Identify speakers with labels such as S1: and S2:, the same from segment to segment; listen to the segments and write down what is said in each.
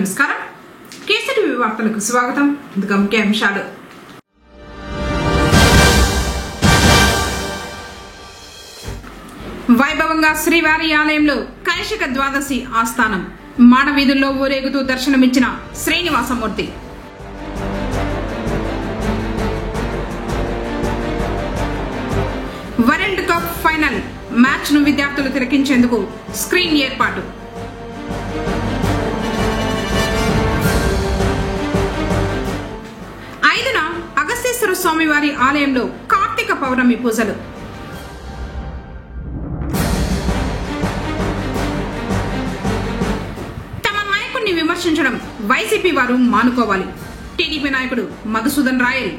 S1: నమస్కారం. కేసీటీవీ వార్తలకు స్వాగతం. ముందుగా ముఖ్యాంశాలు. వైభవంగా శ్రీవారి ఆలయంలో కైశిక ద్వాదశి ఆస్థానం. మాడవీధుల్లో ఊరేగుతూ దర్శనమిచ్చిన Srinivasamurthy. World cup final match ను విద్యార్థులు తిలకించేందుకు స్క్రీన్ ఏర్పాటు. అగస్తేశ్వర స్వామివారి ఆలయంలో కార్తీక పౌర్ణమి పూజలు. తమ నాయకుడిని విమర్శించడం వైసీపీ వారు మానుకోవాలి. టీడీపీ నాయకుడు మధుసూదన్ రాయల్.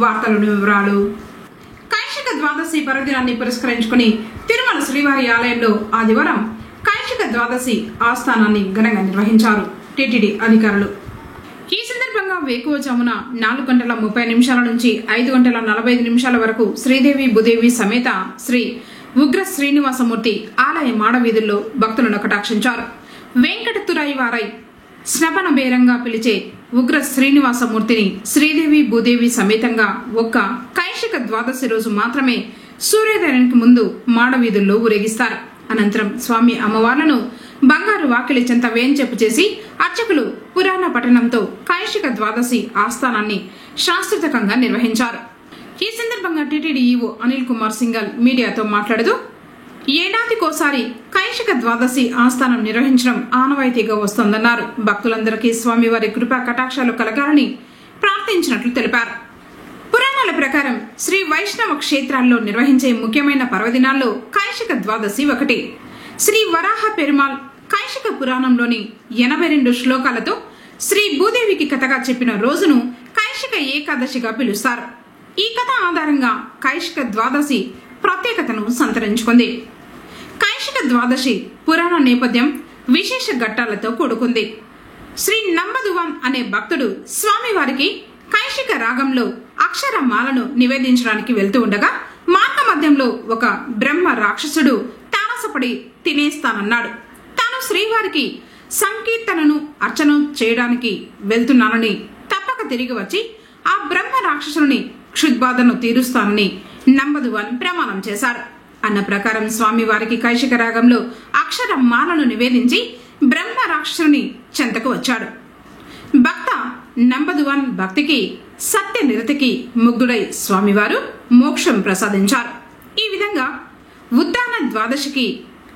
S1: వార్తలోని వివరాలు. కైశిక ద్వాదశి పర్వదినాన్ని పురస్కరించుకుని తిరుమల శ్రీవారి ఆలయంలో ఆదివారం కైశిక ద్వాదశి ఆస్థానాన్ని ఘనంగా నిర్వహించారు టీటీడీ అధికారులు. ఈ సందర్భంగా వేకువజామున 4:30 నుంచి 5:45 వరకు శ్రీదేవి భూదేవి సమేత శ్రీ ఉగ్ర శ్రీనివాసమూర్తి ఆలయ మాడవీధుల్లో భక్తులను కటాక్షించారు. వెంకటతురై వారై స్నపన బేరంగా పిలిచే ఉగ్ర శ్రీనివాసమూర్తిని శ్రీదేవి భూదేవి సమేతంగా ఒక్క కైశిక ద్వాదశి రోజు మాత్రమే సూర్యోదయానికి ముందు మాడవీధుల్లో ఊరేగిస్తారు. అనంతరం స్వామి అమ్మవార్లను బంగారు వాకిలి చెంత వేంచేపు చేసి అర్చకులు పురాణ పఠనంతో కైశిక ద్వాదశి ఆస్థానాన్ని శాస్త్రోక్తంగా నిర్వహించారు. ఈ సందర్భంగా టీటీడీ ఈవో అనిల్ కుమార్ సింఘాల్ మీడియాతో మాట్లాడుతూ ఏడాదికోసారి కైశిక ద్వాదశి ఆస్థానం నిర్వహించడం ఆనవాయితీగా వస్తోందన్నారు. భక్తులందరికీ స్వామివారి కృపా కటాక్షాలు కలగాలని ప్రార్థించినట్లు తెలిపారు. పురాణాల ప్రకారం శ్రీ వైష్ణవ క్షేత్రాల్లో నిర్వహించే ముఖ్యమైన పర్వదినాల్లో కైశిక ద్వాదశి ఒకటి. శ్రీ వరాహ పెరుమాల్ కైశిక పురాణంలోని 82 శ్లోకాలతో శ్రీ భూదేవికి కథగా చెప్పిన రోజును కైశిక ఏకాదశిగా పిలుస్తారు. ఈ కథ ఆధారంగా కైశిక ద్వాదశి ప్రత్యేకతను సంతరించుకుంది. కైశిక ద్వాదశి పురాణ నేపథ్యం విశేష ఘట్టాలతో కూడుకుంది. శ్రీ నంబదువన్ అనే భక్తుడు స్వామివారికి కైశిక రాగంలో అక్షరమాలను నివేదించడానికి వెళ్తూ ఉండగా మార్గ మధ్యంలో ఒక బ్రహ్మ రాక్షసుడు తారసపడి తినేస్తానన్నాడు. తాను శ్రీవారికి సంకీర్తనను అర్చన చేయడానికి వెళ్తున్నానని తప్పక తిరిగి వచ్చి ఆ బ్రహ్మ రాక్షసుని క్షుద్బాధను తీరుస్తానని నంబదువన్ ప్రమాణం చేశారు. అన్న ప్రకారం స్వామివారికి కైశిక రాగంలో అక్షరమాలను నివేదించి బ్రహ్మ రాక్షసుని చెంతకు వచ్చాడు. భక్త నంబదువన్ భక్తికి సత్య నిరతికి ముగ్ధుడై స్వామివారు మోక్షం ప్రసాదించారు. ఈ విధంగా ఉద్దాన ద్వాదశికి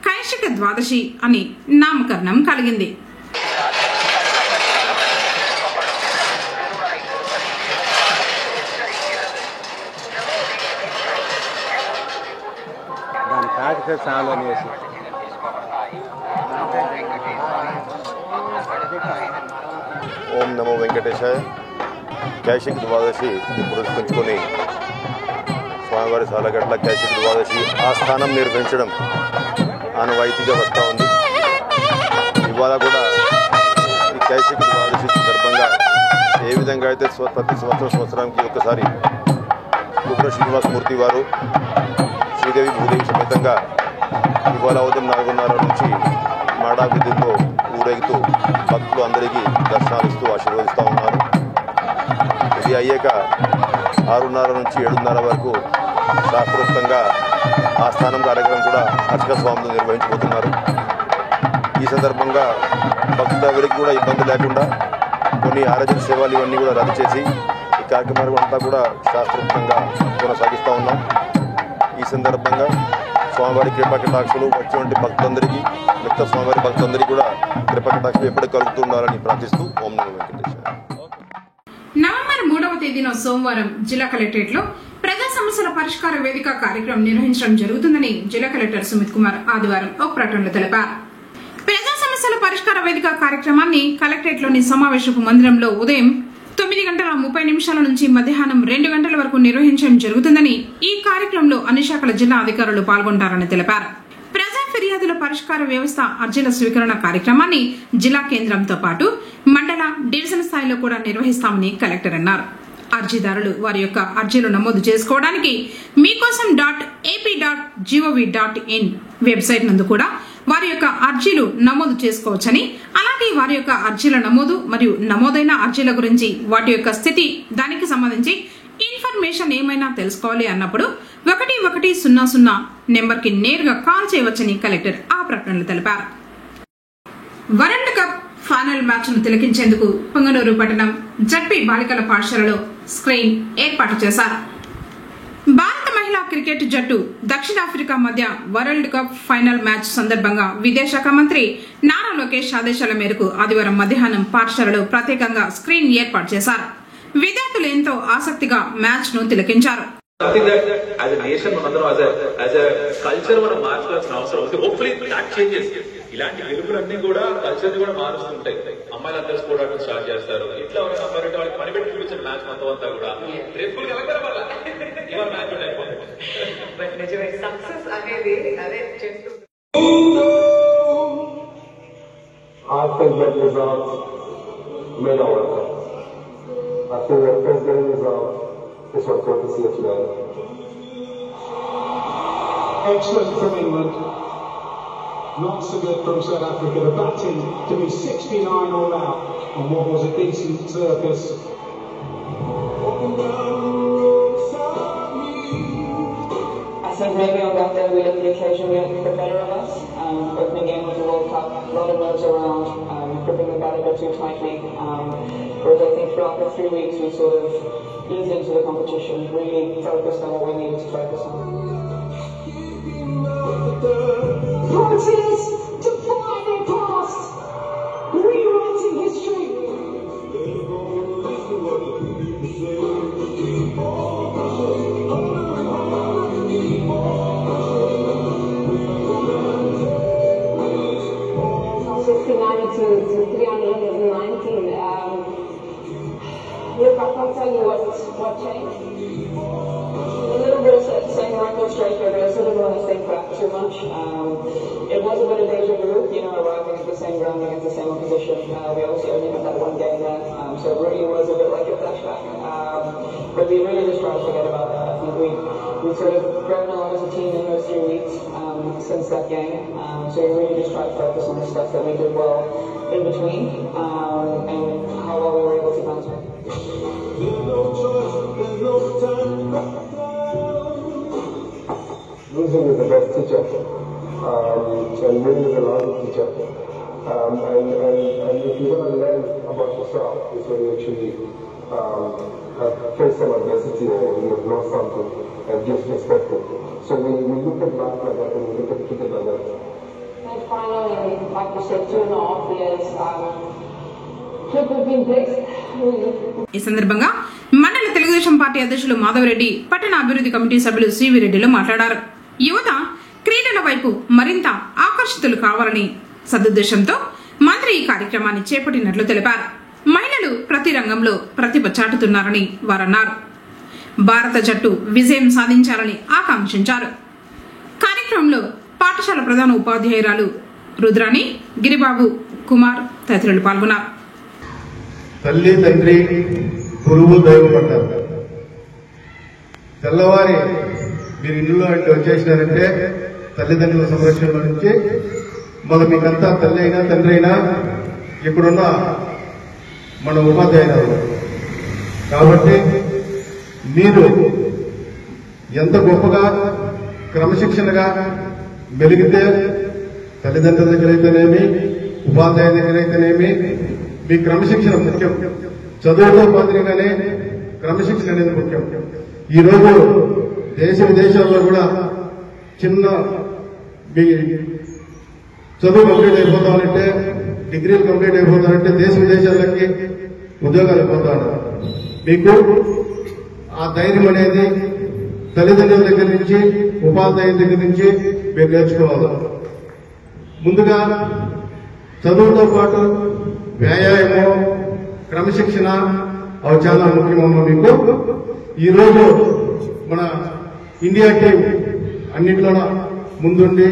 S1: కైశిక ద్వాదశి అని నామకరణం కలిగింది.
S2: ఓం నమో వెంకటేశాయ. కైశిక ద్వాదశి పురస్కరించుకొని స్వామివారి సాలగట్ల కైశిక ద్వాదశి ఆస్థానం నిర్వహించడం ఆనవాయితీగా వస్తూ ఉంది. ఇవాళ కూడా ఈ కైశిక ద్వాదశి సందర్భంగా ఏ విధంగా అయితే ప్రతి సంవత్సరానికి ఒకసారి ఉగ్ర శ్రీనివాసమూర్తి వారు శ్రీదేవి భూదేవి సమేతంగా ఇవాళ ఉదయం 4:30 నుంచి మాడా విధుల్లో ఊరేగుతూ భక్తులు అందరికీ దర్శనాలు ఇస్తూ ఆశీర్వదిస్తూ ఉన్నారు. ఇది అయ్యాక 6:30 నుంచి 7:30 వరకు శాస్త్రోక్తంగా ఆస్థానం కార్యక్రమం కూడా అర్చక స్వాములు నిర్వహించబోతున్నారు. ఈ సందర్భంగా భక్తులు ఎవరికి కూడా ఇబ్బంది లేకుండా కొన్ని ఆరోగ్య సేవలు ఇవన్నీ కూడా రద్దు చేసి ఈ కార్యక్రమాలు అంతా కూడా శాస్త్రోక్తంగా కొనసాగిస్తూ ఉన్నాం. ఈ సందర్భంగా స్వామివారి కృపా కటాక్షలు వచ్చినటువంటి భక్తులందరికీ మిగతా స్వామివారి భక్తులందరికీ కూడా కృపా కటాక్షలు ఎప్పటికీ కలుగుతుండాలని ప్రార్థిస్తూ ఓం నమో వెంకటేశ్వర.
S1: నవంబర్ 3వ తేదీన సోమవారం జిల్లా కలెక్టరేట్ లో ప్రజా సమస్యల పరిష్కార వేదిక కార్యక్రమం నిర్వహించడం జరుగుతుందని జిల్లా కలెక్టర్ సుమిత్ కుమార్ ఆదివారం ఒక ప్రకటనలో తెలిపారు. ప్రజా సమస్యల పరిష్కార వేదిక కార్యక్రమాన్ని కలెక్టరేట్ లోని సమావేశపు మందిరంలో ఉదయం 9:30 నుంచి మధ్యాహ్నం 2 గంటల వరకు నిర్వహించడం జరుగుతుందని, ఈ కార్యక్రమంలో అన్ని శాఖల జిల్లా అధికారులు పాల్గొంటారని తెలిపారు. ప్రజా ఫిర్యాదుల పరిష్కార వ్యవస్థ అర్జీల స్వీకరణ కార్యక్రమాన్ని జిల్లా కేంద్రంతో పాటు మండల, డివిజన్ స్థాయిలో కూడా నిర్వహిస్తామని కలెక్టర్ అన్నారు. అర్జీదారులు వారి యొక్క అర్జీలు నమోదు చేసుకోవడానికి మీకోసం.ap.gov.in వెబ్సైట్ నందు కూడా వారి యొక్క అర్జీలు నమోదు చేసుకోవచ్చని, అలాగే వారి యొక్క అర్జీల నమోదు మరియు నమోదైన అర్జీల గురించి వాటి యొక్క స్థితి, దానికి సంబంధించి ఇన్ఫర్మేషన్ ఏమైనా తెలుసుకోవాలి అన్నప్పుడు 1100 నెంబర్ కి నేరుగా కాల్ చేయవచ్చని కలెక్టర్ ఆ ప్రకటనలో తెలిపారు. వరల్డ్ కప్ ఫైనల్ మ్యాచ్ ను తిలకించేందుకు పొంగనూరు పట్టణం జడ్పీ బాలికల పాఠశాలలో స్క్రీన్ ఏర్పాటు చేశారు. భారత మహిళా క్రికెట్ జట్టు దక్షిణాఫ్రికా మధ్య వరల్డ్ కప్ ఫైనల్ మ్యాచ్ సందర్భంగా విదేశాంగ మంత్రి నారా లోకేష్ ఆదేశాల మేరకు ఆదివారం మధ్యాహ్నం పాఠశాలలో ప్రత్యేకంగా స్క్రీన్ ఏర్పాటు చేశారు. విద్యార్థులు ఎంతో ఆసక్తిగా మ్యాచ్ ను తిలకించారు.
S3: ఇలాంటి గెలుపులన్నీ కూడా కల్చర్ కూడా మారుస్తుంటాయి. అమ్మాయిలందరూ స్పోర్ట్ ఆడడం స్టార్ట్ చేస్తారు. ఇట్లా అమ్మాయి వాళ్ళకి పని పెట్టి చూపించిన మ్యాచ్ మొత్తం అంతా కూడా రేపు ఇవాళ మ్యాచ్ అయిపోతుంది.
S4: సక్సెస్ అనేది అదే చేస్తూ
S5: I think that result made our cup. I think that first game result is what got us here today.
S6: Excellent from England. Not so good from South Africa. The batting to be 69 all out on what was a decent circus.
S7: I think maybe on that day we let the occasion get the better of us. Opening game of the World Cup, a lot of nerves around, gripping the bat a bit too tightly. Whereas I think throughout the 3 weeks we sort of eased into the competition, really focused on what we needed to focus on.
S8: Parties define their past, rewriting history. To 319. Look, I can't tell you what changed. A little bit of same Marco striker, but I sort of want to think back too much. It was a bit of deja vu, arriving at the same ground against the same opposition. We obviously only had that one game there, so it really was a bit like a flashback. But we really just tried to forget about that. I think we sort of grown a lot as a team in those 3 weeks since that game. So we really just tried to focus on the stuff that we did well in between, and how well we were able to bounce back.
S5: Losing is the best teacher, and winning is the loudest teacher. And if you want to learn about yourself, it's when you actually have faced some adversity or you have lost something and disrespected. So we look at life like that and we look at cricket like that.
S7: And finally, like you said, 2.5 years, we've been blessed.
S1: ఈ సందర్భంగా మండల Telugu Desam party అధ్యక్షులు మాధవరెడ్డి, పట్టణ అభివృద్ధి committee సభ్యులు CV రెడ్డిలు మాట్లాడారు. యువత క్రీడల వైపు మరింత ఆకర్షితులు కావాలని సదుద్దేశంతో మంత్రి ఈ కార్యక్రమాన్ని చేపట్టినట్లు తెలిపారు. మహిళలు ప్రతి రంగంలో ప్రతిభ చాటుతున్నారని వారన్నారు. భారత జట్టు విజయం సాధించాలని ఆకాంక్షించారు. కార్యక్రమంలో పాఠశాల ప్రధాన ఉపాధ్యాయురాలు రుద్రాణి, గిరిబాబు, కుమార్ తదితరులు పాల్గొన్నారు.
S9: తల్లి తండ్రి గురువు దైవం అంటారు. తెల్లవారి మీరు ఇంట్లో వచ్చేసినారంటే తల్లిదండ్రుల సంరక్షణ నుంచి మళ్ళీ మీకంతా తల్లి అయినా తండ్రి అయినా ఇప్పుడున్న మన ఉపాధ్యాయులు. కాబట్టి మీరు ఎంత గొప్పగా క్రమశిక్షణగా మెలిగితే తల్లిదండ్రుల దగ్గర అయితేనేమి, ఉపాధ్యాయుల దగ్గర అయితేనేమి, మీ క్రమశిక్షణ ముఖ్యం. చదువుతో మాదిరిగానే క్రమశిక్షణ అనేది ముఖ్యం. ఈరోజు దేశ విదేశాల్లో కూడా చిన్న మీ చదువు కంప్లీట్ అయిపోతామంటే, డిగ్రీలు కంప్లీట్ అయిపోతామంటే దేశ విదేశాలకి ఉద్యోగాలు అయిపోతాడు. మీకు ఆ ధైర్యం అనేది తల్లిదండ్రుల దగ్గర నుంచి, ఉపాధ్యాయుల దగ్గర నుంచి మీరు నేర్చుకోవాలి. ముందుగా చదువుతో పాటు వ్యాయామం, క్రమశిక్షణ అవి చాలా ముఖ్యమమ్మా మీకు. ఈరోజు మన ఇండియా టీం అన్నింటిలోనూ ముందుండి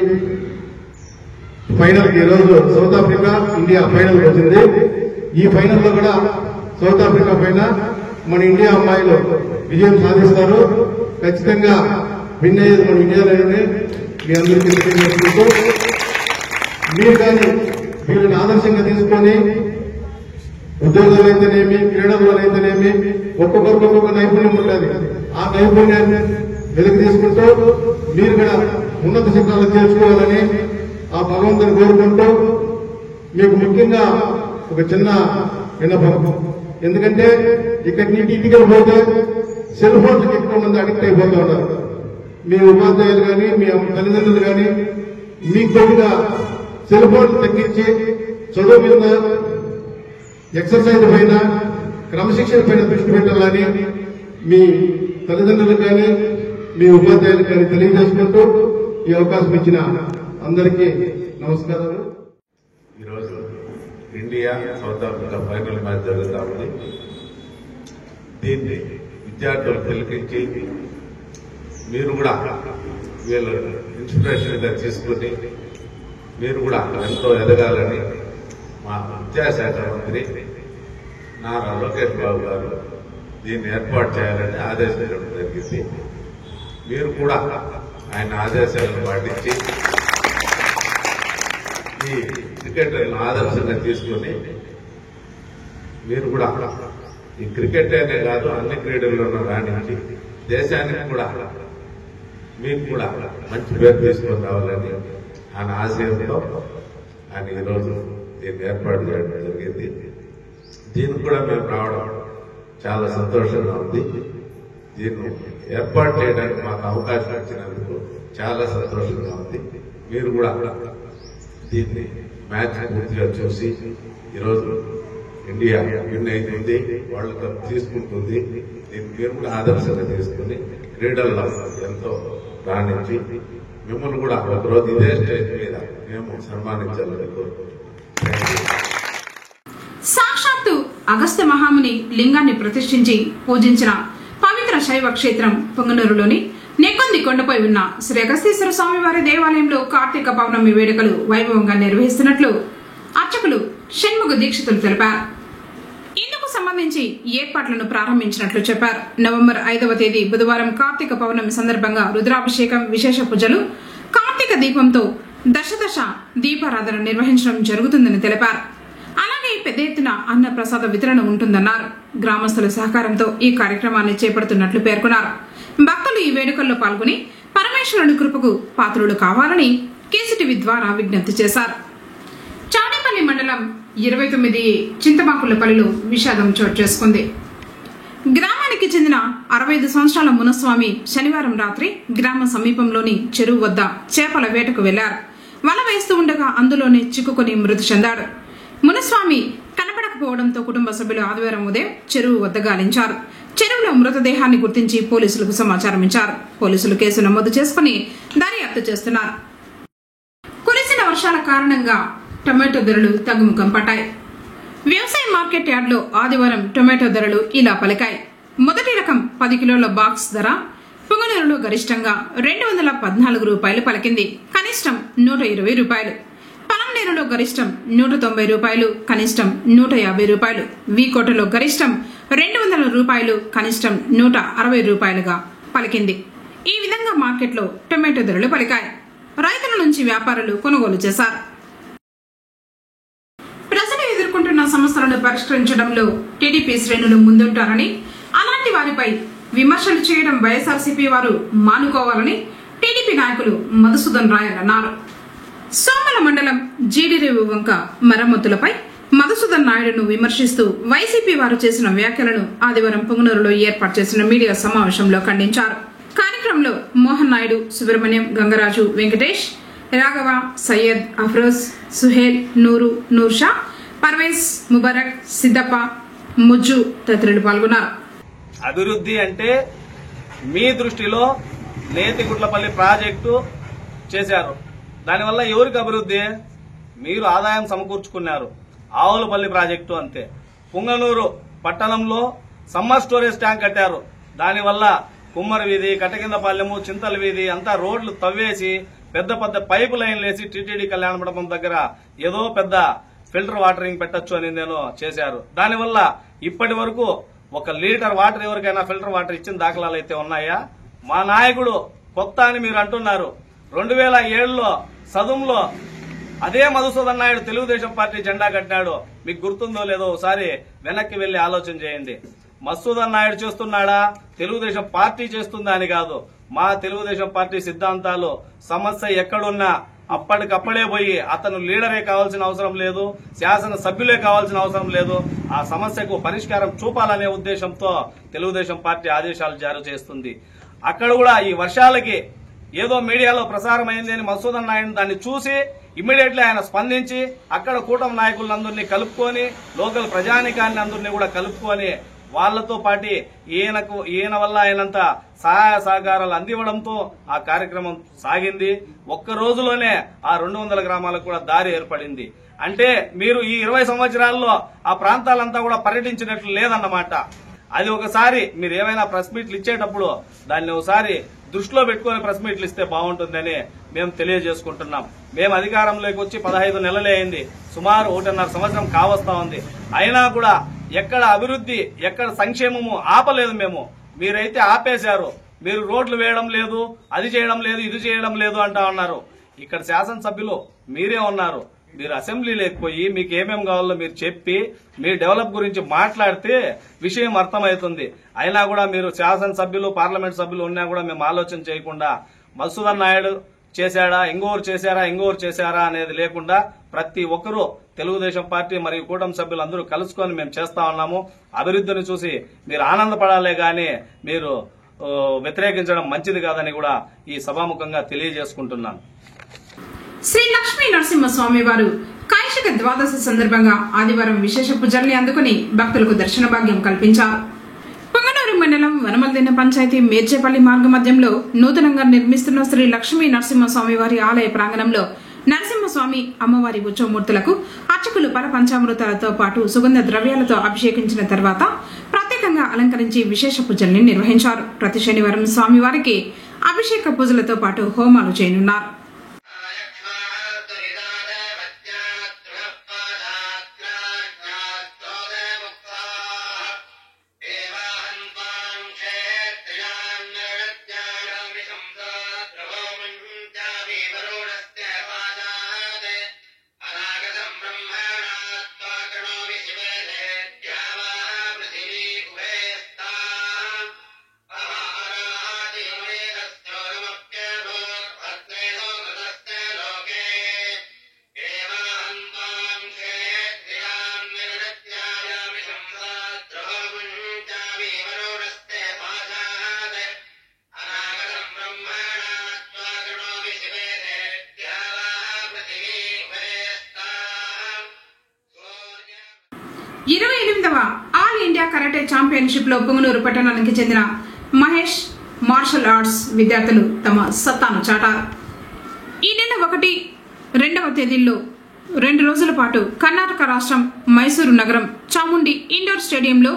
S9: ఫైనల్కి, ఈరోజు సౌత్ ఆఫ్రికా ఇండియా ఫైనల్కి వచ్చింది. ఈ ఫైనల్లో కూడా సౌత్ ఆఫ్రికా పైన మన ఇండియా అమ్మాయిలు విజయం సాధిస్తారు. ఖచ్చితంగా విన్ అయ్యేది మన ఇండియాలోనే. మీ అందరికీ తెలియజేసుకుంటూ మీరు కానీ వీళ్ళని ఆదర్శంగా తీసుకొని ఉద్యోగాలు అయితేనేమి, క్రీడల్లో అయితేనేమి ఒక్కొక్కరికి ఒక్కొక్క నైపుణ్యం ఉంటుంది. ఆ నైపుణ్యాన్ని వెలికి తీసుకుంటూ మీరు కూడా ఉన్నత శిఖరాలు చేర్చుకోవాలని ఆ భగవంతుని కోరుకుంటూ మీకు ముఖ్యంగా ఒక చిన్న విన్నపం. ఎందుకంటే ఇక్కడి నుంచి ఇంటికి పోతే సెల్ ఫోన్స్కి ఎక్కువ మంది అడిక్ట్ అయిపోతూ ఉన్నారు. మీ ఉపాధ్యాయులు కానీ, మీ తల్లిదండ్రులు కానీ మీకు కొద్దిగా సెల్ ఫోన్ తగ్గించి చదువు మీద, ఎక్సర్సైజ్ పైన, క్రమశిక్షణ పైన దృష్టి పెట్టాలని మీ తల్లిదండ్రులకు కానీ, మీ ఉపాధ్యాయులకు కానీ తెలియజేసుకుంటూ ఈ అవకాశం ఇచ్చిన అందరికీ నమస్కారాలు.
S10: ఈరోజు India south Africa final match జరుగుతా ఉంది. దీన్ని విద్యార్థులు తిలకించి మీరు కూడా వీళ్ళు ఇన్స్పిరేషన్ గా తీసుకుని మీరు కూడా ఎంతో ఎదగాలని మా విద్యాశాఖ మంత్రి నారా లోకేష్ బాబు గారు దీన్ని ఏర్పాటు చేయాలని ఆదేశించడం జరిగింది. మీరు కూడా ఆయన ఆదేశాలను పాటించి ఈ క్రికెట్లను ఆదర్శంగా తీసుకుని మీరు కూడా ఈ క్రికెట్ అనే కాదు అన్ని క్రీడల్లోనూ రాణించి దేశానికి కూడా మీకు కూడా మంచి పేరు తీసుకొని రావాలని ఆయన ఆశయంతో ఆయన ఈరోజు దీన్ని ఏర్పాటు చేయడం జరిగింది. దీనికి కూడా మేము రావడం చాలా సంతోషంగా ఉంది. దీన్ని ఏర్పాటు చేయడానికి మాకు అవకాశం ఇచ్చినందుకు చాలా సంతోషంగా ఉంది. మీరు కూడా దీన్ని మ్యాచ్ పూర్తిగా చూసి ఈరోజు ఇండియా విన్ అవుతుంది, వరల్డ్ కప్ తీసుకుంటుంది. దీన్ని మీరు కూడా ఆదర్శంగా తీసుకుని క్రీడల్లో ఎంతో రాణించి మిమ్మల్ని కూడా ఒకరోజు ఇదే స్టేజ్ మీద మేము సన్మానించాలని కోరుకుంటున్నాం.
S1: సాక్షాత్తు అగస్త్య మహాముని లింగాన్ని ప్రతిష్ఠించి పూజించిన పవిత్ర శైవ క్షేత్రం పొంగనూరులోని నెక్కొంది కొండపై ఉన్న శ్రీ అగస్తీశ్వర స్వామివారి దేవాలయంలో కార్తీక పౌర్ణమి వేడుకలు వైభవంగా నిర్వహిస్తున్నట్లు అర్చకులు షణ్ముఖ దీక్షితులు తెలిపారు. ఇందుకు సంబంధించి ఏర్పాట్లను ప్రారంభించినట్లు చెప్పారు. నవంబర్ 5వ తేదీ బుధవారం కార్తీక పౌర్ణమి సందర్భంగా రుద్రాభిషేకం, విశేష పూజలు, కార్తీక దీపంతో దశదశ దీపారాధన నిర్వహించడం జరుగుతుందని తెలిపారు. అలాగే పెద్ద ఎత్తున అన్న ప్రసాద వితరణ ఉంటుందన్నారు. గ్రామస్తుల సహకారంతో ఈ కార్యక్రమాన్ని చేపడుతున్నట్లు పేర్కొన్నారు. భక్తులు ఈ వేడుకల్లో పాల్గొని పరమేశ్వరుని కృపకు పాత్రులు కావాలని కేసీటీవీ ద్వారా విజ్ఞప్తి చేశారు. చాడేపల్లి మండలం 29 చింతమాకులపల్లిలో విషాదం చోటు చేసుకుంది. గ్రామానికి చెందిన 65 సంవత్సరాల మునస్వామి శనివారం రాత్రి గ్రామ సమీపంలోని చెరువు వద్ద చేపల వేటకు వెళ్లారు. వల వేస్తూ ఉండగా అందులోనే చిక్కుకుని మృతి చెందాడు. మునస్వామి కనపడకపోవడంతో కుటుంబ సభ్యులు ఆదివారం ఉదయం చెరువు వద్ద గాలించారు. చెరువులో మృతదేహాన్ని గుర్తించి పోలీసులకు సమాచారం ఇచ్చారు. పోలీసులు కేసు నమోదు చేసుకుని దర్యాప్తు చేస్తున్నారు. కురిసిన వర్షాల కారణంగా టొమాటో ధరలు తగ్గుముఖం పట్టాయి. వ్యవసాయ మార్కెట్ యార్డులో ఆదివారం టొమాటో ధరలు ఇలా పలికాయి. మొదటి రకం 10 కిలోల బాక్స్ ధర పొంగనూరులో గరిష్టంగా 214 రూపాయలు పలికింది, కనిష్టం 120 రూపాయలు. పలంనేరులో గరిష్టం 190 రూపాయలు, కనిష్టం 150 రూపాయలు. వీకోటలో గరిష్టం 200 రూపాయలు, కనిష్టం 160 రూపాయలుగా పలికింది. ఈ విధంగా మార్కెట్లో టొమాటో ధరలు పలికాయి. రైతుల నుంచి వ్యాపారులు కొనుగోలు చేశారు. ప్రజలు ఎదుర్కొంటున్న సమస్యలను పరిష్కరించడంలో టీడీపీ శ్రేణులు ముందుంటారని, అలాంటి వారిపై విమర్శలు చేయడం వైఎస్ఆర్సీపీ వారు మానుకోవాలని టీడీపీ నాయకులు మధుసూదన్ రాయ్ అన్నారు. సోమల మండలం జీడిరేవు వంక మరమ్మతులపై మధుసూదన్ నాయుడును విమర్శిస్తూ వైసీపీ వారు చేసిన వ్యాఖ్యలను ఆదివారం పొంగనూరులో ఏర్పాటు చేసిన మీడియా సమావేశంలో ఖండించారు. కార్యక్రమంలో మోహన్ నాయుడు, సుబ్రహ్మణ్యం, గంగరాజు, వెంకటేష్, రాఘవ, సయ్యద్, అఫ్రోజ్, సుహేల్, నూర్షా, పర్వేజ్, ముబారక్, సిద్దప్ప, ముజ్జు తదితరులు పాల్గొన్నారు.
S11: అభివృద్ధి అంటే మీ దృష్టిలో నేతిగుట్లపల్లి ప్రాజెక్టు చేశారు. దానివల్ల ఎవరికి అభివృద్ధి? మీరు ఆదాయం సమకూర్చుకున్నారు. ఆవులపల్లి ప్రాజెక్టు అంతే. పుంగనూరు పట్టణంలో సమ్మర్ స్టోరేజ్ ట్యాంక్ కట్టారు. దానివల్ల కుమ్మరి వీధి, కటకిందపాలెము, చింతల వీధి అంతా రోడ్లు తవ్వేసి పెద్ద పెద్ద పైపు లైన్లు వేసి టీటీడీ కళ్యాణ మండపం దగ్గర ఏదో పెద్ద ఫిల్టర్ వాటరింగ్ పెట్టొచ్చు అని నేను చేశారు. దానివల్ల ఇప్పటి వరకు 1 లీటర్ వాటర్ ఎవరికైనా ఫిల్టర్ వాటర్ ఇచ్చిన దాఖలాలు అయితే ఉన్నాయా? మా నాయకుడు కొత్త అని మీరు అంటున్నారు. 2007లో సదుంలో అదే మధుసూదన్ నాయుడు తెలుగుదేశం పార్టీ జెండా కట్టినాడు. మీకు గుర్తుందో లేదో ఒకసారి వెనక్కి వెళ్లి ఆలోచన చేయండి. మధుసూదన్ నాయుడు చేస్తున్నాడా, తెలుగుదేశం పార్టీ చేస్తుందా అని కాదు. మా తెలుగుదేశం పార్టీ సిద్ధాంతాలు సమస్య ఎక్కడున్నా అప్పటికప్పుడే పోయి అతను లీడరే కావాల్సిన అవసరం లేదు, శాసన సభ్యులే కావాల్సిన అవసరం లేదు, ఆ సమస్యకు పరిష్కారం చూపాలనే ఉద్దేశంతో తెలుగుదేశం పార్టీ ఆదేశాలు జారీ చేస్తుంది. అక్కడ కూడా ఈ వర్షాలకి ఏదో మీడియాలో ప్రసారం అయింది అని మధుసూదన్ నాయుడు దాన్ని చూసి ఇమ్మీడియట్లీ ఆయన స్పందించి అక్కడ కూటమి నాయకులందరినీ కలుపుకొని లోకల్ ప్రజానికాన్ని అందరినీ కూడా కలుపుకొని వాళ్లతో పాటు ఈయన వల్ల అయినంత సహాయ సహకారాలు అందివ్వడంతో ఆ కార్యక్రమం సాగింది. ఒక్క రోజులోనే ఆ 200 గ్రామాలకు కూడా దారి ఏర్పడింది. అంటే మీరు ఈ 20 సంవత్సరాల్లో ఆ ప్రాంతాలంతా కూడా పర్యటించినట్లు లేదన్నమాట. అది ఒకసారి మీరు ఏమైనా ప్రెస్ మీట్లు ఇచ్చేటప్పుడు దాన్ని ఒకసారి దృష్టిలో పెట్టుకుని ప్రెస్ మీట్లు ఇస్తే బాగుంటుందని మేము తెలియజేసుకుంటున్నాం. మేము అధికారంలోకి వచ్చి 15 నెలలే అయింది, సుమారు 1.5 సంవత్సరం కావస్తా ఉంది. అయినా కూడా ఎక్కడ అభివృద్ధి ఎక్కడ సంక్షేమము ఆపలేదు మేము. మీరైతే ఆపేశారు. మీరు రోడ్లు వేయడం లేదు, అది చేయడం లేదు, ఇది చేయడం లేదు అంటా ఉన్నారు. ఇక్కడ శాసనసభ్యులు మీరే ఉన్నారు. మీరు అసెంబ్లీలోకి పోయి మీకు ఏమేమి కావాలో మీరు చెప్పి మీ డెవలప్ గురించి మాట్లాడితే విషయం అర్థమవుతుంది. అయినా కూడా మీరు శాసనసభ్యులు పార్లమెంట్ సభ్యులు ఉన్నా కూడా మేము ఆలోచన చేయకుండా మధుసూదన్ నాయుడు చేశాడా, ఇంకోరు చేశారా అనేది లేకుండా ప్రతి ఒక్కరూ తెలుగుదేశం పార్టీ మరియు కూటమి సభ్యులు అందరూ కలుసుకొని మేము చేస్తా ఉన్నాము. అభివృద్ధిని చూసి మీరు ఆనందపడాలే గాని మీరు వ్యతిరేకించడం మంచిది కాదని కూడా ఈ సభాముఖంగా తెలియజేసుకుంటున్నాను.
S1: శ్రీ లక్ష్మీ నరసింహస్వామి వారు కైశిక ద్వాదశి సందర్భంగా ఆదివారం విశేష పూజల్ని అందుకుని భక్తులకు దర్శన భాగ్యం కల్పించారు. పొంగనూరు మండలం వనమల్దిన పంచాయతీ మేర్చేపల్లి మార్గ మధ్యంలో నూతనంగా నిర్మిస్తున్న శ్రీ లక్ష్మీ నరసింహస్వామి వారి ఆలయ ప్రాంగణంలో నరసింహస్వామి అమ్మవారి ఉత్సవమూర్తులకు అర్చకులు పల పంచామృతాలతో పాటు సుగంధ ద్రవ్యాలతో అభిషేకించిన తర్వాత ప్రత్యేకంగా అలంకరించి విశేష పూజల్ని నిర్వహించారు. ప్రతి శనివారం స్వామివారికి అభిషేక పూజలతో పాటు హోమాలు చేయనున్నారు. ఆల్ ఇండియా కరాటే ఛాంపియన్షిప్ లో పొంగనూరు పట్టణానికి చెందిన మహేష్ మార్షల్ ఆర్ట్స్ విద్యార్థులు తమ సత్తాను చాటారు. ఈ నెల 1, 2వ తేదీల్లో 2 రోజుల పాటు కర్ణాటక రాష్ట్రం మైసూరు నగరం చాముండి ఇండోర్ స్టేడియంలో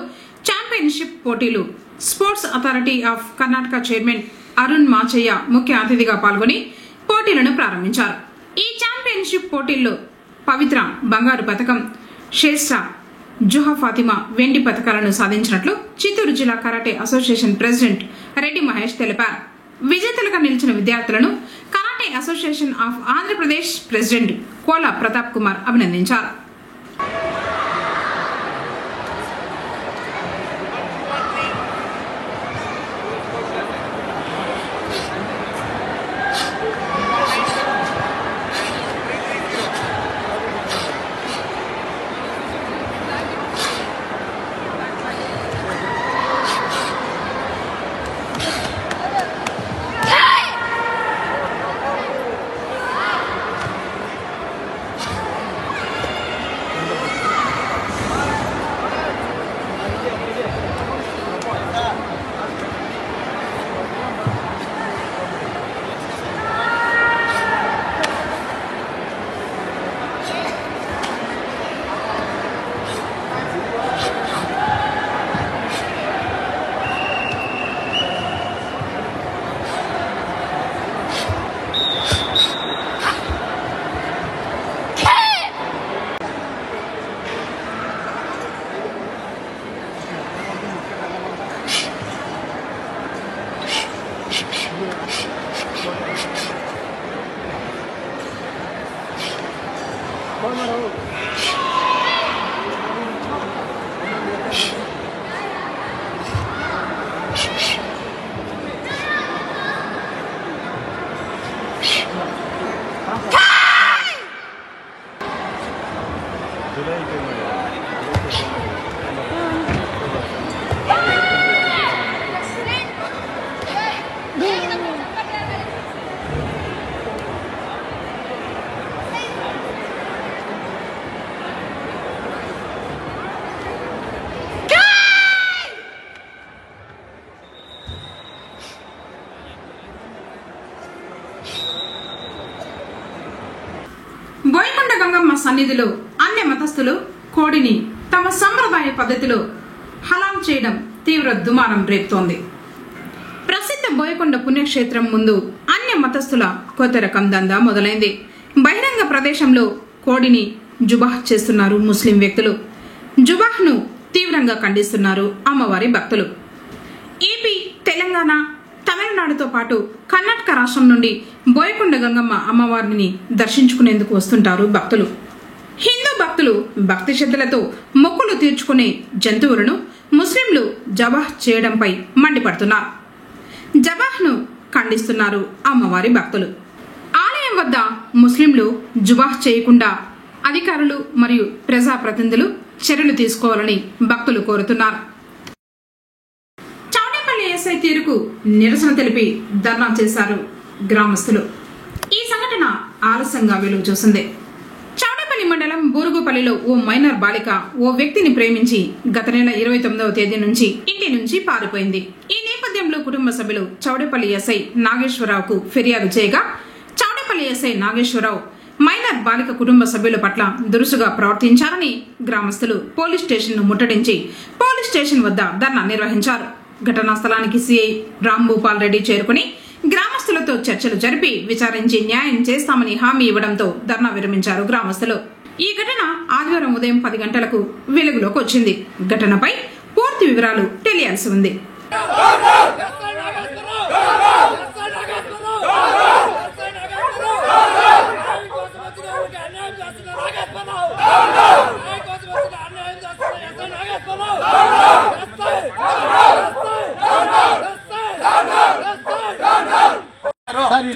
S1: ఛాంపియన్షిప్ పోటీలు sports authority of Karnataka chairman Arun Machaiah ముఖ్య అతిథిగా పాల్గొని పోటీలను ప్రారంభించారు. ఈ ఛాంపియన్షిప్ పోటీల్లో పవిత్ర బంగారు పతకం, శ్రేష్ఠ జుహా ఫాతిమా వెండి పతకాలను సాధించినట్లు చిత్తూరు జిల్లా karate association president Reddy Mahesh తెలిపారు. విజేతలుగా నిలిచిన విద్యార్థులను karate association of Andhra Pradesh president Kola Pratap Kumar అభినందించారు. బోయకొండ గంగమ్మ సన్నిధిలో అన్య మతస్థులు కోడిని తమ సంప్రదాయ పద్ధతిలో హలాం చేయడం తీవ్ర దుమారం రేపుతోంది. ప్రసిద్ధ బోయకొండ పుణ్యక్షేత్రం ముందు అన్య మతస్థుల కొత్త రకం దందా మొదలైంది. బహిరంగ ప్రదేశంలో కోడిని జుబాహ్ చేస్తున్నారు ముస్లిం వ్యక్తులు. జుబాహ్ను తీవ్రంగా ఖండిస్తున్నారు అమ్మవారి భక్తులు. ఏపీ, తెలంగాణ, తమిళనాడుతో పాటు కర్ణాటక రాష్ట్రం నుండి బోయకొండ గంగమ్మ అమ్మవారిని దర్శించుకునేందుకు వస్తుంటారు భక్తులు. హిందూ భక్తులు భక్తి శ్రద్ధలతో మొక్కులు తీర్చుకునే జంతువులను ముస్లింలు జబాహ్ చేయడంపై మండిపడుతున్నారు. జబాహ్ను ఖండిస్తున్నారు అమ్మవారి భక్తులు. ఆలయం వద్ద ముస్లింలు జుబాహ్ చేయకుండా అధికారులు మరియు ప్రజాప్రతినిధులు చర్యలు తీసుకోవాలని భక్తులు కోరుతున్నారు. ఎస్ఐ తీరుకు నిరసన తెలిపి ధర్నా చేశారు గ్రామస్తులు. ఈ సంఘటన ఆలస్యంగా వెలుగు చూసింది. చౌడేపల్లి మండలం బూరుగుపల్లిలో ఓ మైనర్ బాలిక ఓ వ్యక్తిని ప్రేమించి గత నెల 29వ తేదీ నుంచి ఇంటి నుంచి పారిపోయింది. ఈ నేపథ్యంలో కుటుంబ సభ్యులు చౌడేపల్లి ఎస్ఐ నాగేశ్వరరావుకు ఫిర్యాదు చేయగా చౌడేపల్లి ఎస్ఐ నాగేశ్వరరావు మైనర్ బాలిక కుటుంబ సభ్యుల పట్ల దురుసుగా ప్రవర్తించారని గ్రామస్తులు పోలీస్ స్టేషన్ ను ముట్టడించి పోలీస్ స్టేషన్ వద్ద ధర్నా నిర్వహించారు. ఘటనా స్థలానికి సిఐ రాంభూపాల్ రెడ్డి చేరుకుని గ్రామస్తులతో చర్చలు జరిపి విచారించి న్యాయం చేస్తామని హామీ ఇవ్వడంతో ధర్నా విరమించారు గ్రామస్తులు. ఈ ఘటన ఆదివారం ఉదయం 10 గంటలకు వెలుగులోకి వచ్చింది. ఘటనపై పూర్తి వివరాలు తెలియాల్సి ఉంది.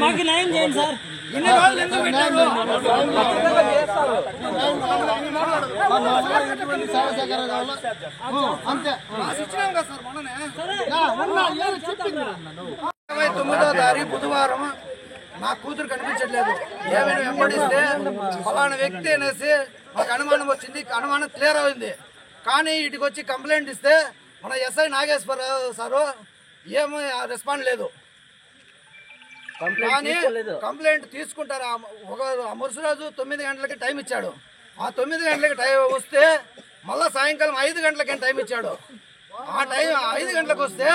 S12: మాకు న్యాయం చేయండి సార్. ఇన్ని రోజులు ఎందుకు పెట్టారు? అంతే
S13: 29వ తారీఖు బుధవారం నా కూతురు కనిపించట్లేదు. ఏమైనా వెంబడిస్తే ఫలానా వ్యక్తి అనేసి మాకు అనుమానం వచ్చింది. అనుమానం క్లియర్ అయింది. కానీ ఇటుకు వచ్చి కంప్లైంట్ ఇస్తే మన ఎస్ఐ నాగేశ్వరరావు సారు ఏమీ రెస్పాండ్ లేదు. కానీ కంప్లైంట్ తీసుకుంటారు. ఒక మురుసరాజు 9 గంటలకి టైం ఇచ్చాడు. ఆ 9 గంటలకి టైం వస్తే మళ్ళా సాయంకాలం 5 గంటలకి టైం ఇచ్చాడు. ఆ టైం 5 గంటలకు వస్తే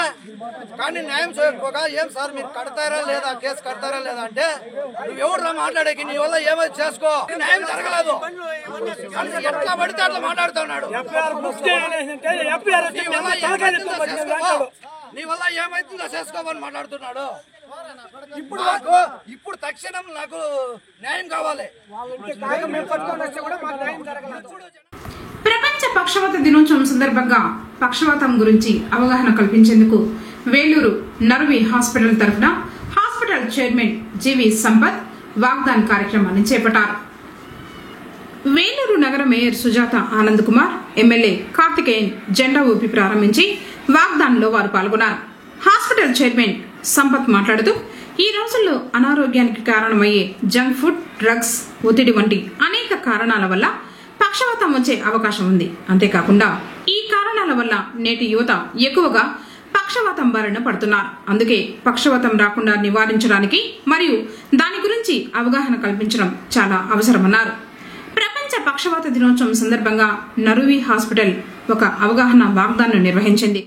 S13: కానీ న్యాయం చేయకపోగా ఏం సార్ మీరు కడతారా లేదా, కేసు కడతారా లేదా అంటే నువ్వు ఎవరు మాట్లాడేకి, నీ వల్ల ఏమైనా చేసుకో, న్యాయం జరగలేదు. ఎట్లా పడితే అట్లా మాట్లాడుతున్నాడు. నీ వల్ల ఏమైతుందో చేసుకోమని మాట్లాడుతున్నాడు. ఇప్పుడు తక్షణం నాకు న్యాయం కావాలి.
S1: ప్రపంచ పక్షవాత దినోత్సవం సందర్భంగా పక్షవాతం గురించి అవగాహన కల్పించేందుకు వేలూరు నర్వి హాస్పిటల్ తరఫున హాస్పిటల్ చైర్మన్ జీవి సంపత్ వాగ్దాన్ కార్యక్రమాన్ని చేపట్టారు. వేలూరు నగర మేయర్ సుజాత ఆనంద్ కుమార్, ఎమ్మెల్యే కార్తికేయన్ జెండా ఊపి ప్రారంభించి వాగ్దాన్లో వారు పాల్గొన్నారు. హాస్పిటల్ చైర్మన్ సంపత్ మాట్లాడుతూ ఈ రోజుల్లో అనారోగ్యానికి కారణమయ్యే జంక్ ఫుడ్, డ్రగ్స్, ఒత్తిడి వంటి అనేక కారణాల వల్ల పక్షవాతం వచ్చే అవకాశం ఉంది. అంతేకాకుండా ఈ కారణాల వల్ల నేటి యువత ఎక్కువగా పక్షవాతం బారిన పడుతున్నారు. అందుకే పక్షవాతం రాకుండా నివారించడానికి మరియు దాని గురించి అవగాహన కల్పించడం చాలా అవసరమన్నారు. ప్రపంచ పక్షవాత దినోత్సవం సందర్భంగా నరువి హాస్పిటల్ ఒక అవగాహన వాగ్దాన్ని నిర్వహించింది.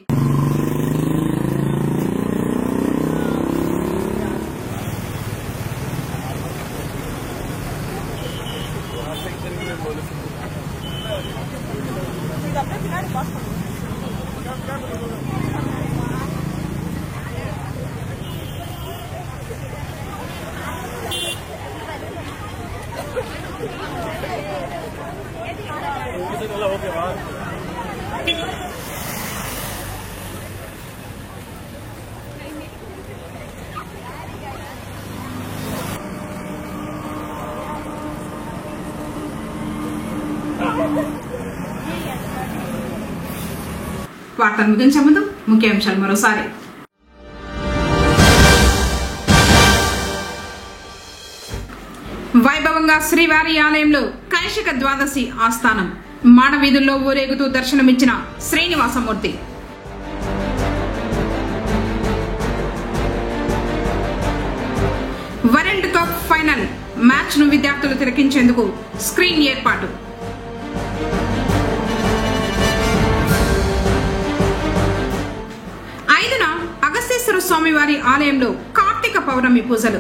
S1: వార్తలు ముగించే ముందు ముఖ్యాంశాలు మరోసారి. వైభవంగా శ్రీవారి ఆలయంలో కైశిక ద్వాదశి ఆస్థానం. మాడవీధుల్లో ఊరేగుతూ దర్శనమిచ్చిన Srinivasamurthy. World cup final match ను విద్యార్థులు తిలకించేందుకు స్క్రీన్ ఏర్పాటు. అగస్తేశ్వర స్వామివారి ఆలయంలో కార్తీక పౌర్ణమి పూజలు.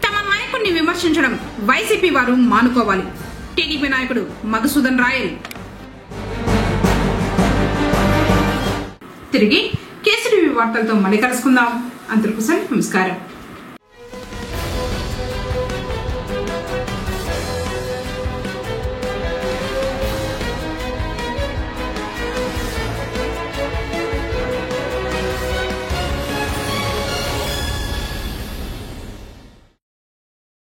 S1: తమ నాయకుడిని విమర్శించడం వైసీపీ వారు మానుకోవాలి. టీడీపీ నాయకుడు మధుసూదన్ రాయల్. తిరిగి కేసీటీవీ వార్తలతో మళ్ళీ కలుసుకుందాం. అందరికీ నమస్కారం.